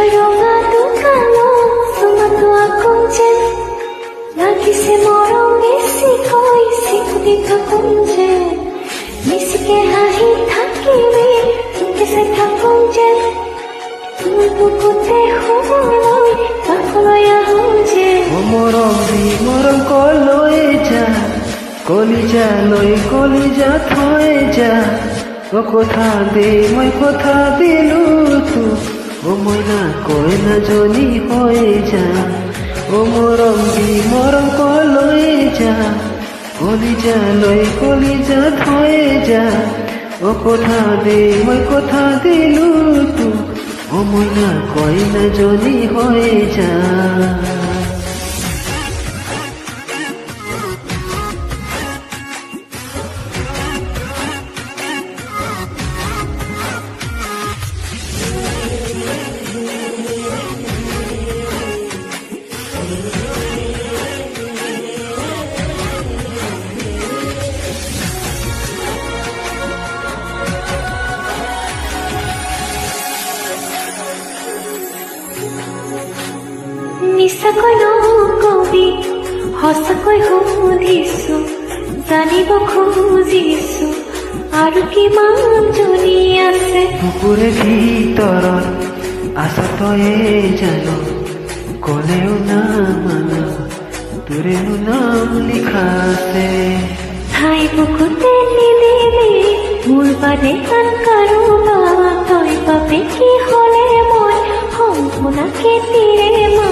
তই ৰঙা দোকানত চুমাটো আকৌ যেন লাগিছে মৰম বেছি হৈছে সুধি থাকোঁ যেন বেছিকে হাঁহি থাকিবি তোকে চাই থাকোঁ যেন তোৰ বুকুতে শুবলৈ কাষলৈ আহোঁ যেন মৰম দি মৰম কলৈ যা কলিজা থৈ যা কথা দে মই কথা দিলো তোক মইনা কইনাজনী হৈ যা মৰম দি মৰম কলৈ যা কলিজা থৈ যা কথা দে মই কথা দিলো তোক মইনা কইনাজনী হৈ যা মিছাকৈ নকবি সঁচাকৈ সুধিছো জানিব খুজিছো আৰু কিমান জনী আছে বুকুৰে ভিতৰত আছা তয়ে জানো কলেও না মানা তোৰেনো নাম লিখা আছে ঠাই বুকুতে নিদিবি মোৰ বাদে আন কাৰোবাক তই বাবে কি হলে মই সম্পূৰ্ণকে তিৰে মা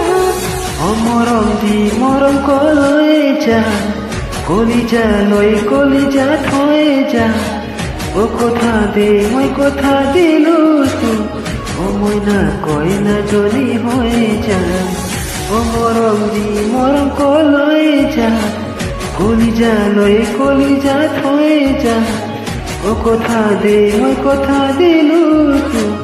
মৰম দি মৰম কলৈ যা কলিজা থৈ যা কথা দে মই কথা দিলো তোক মইনা কইনাজনী হৈ যা মৰম দি মৰম কলৈ যা কলিজা থৈ যা কথা দে মই কথা দিলো তোক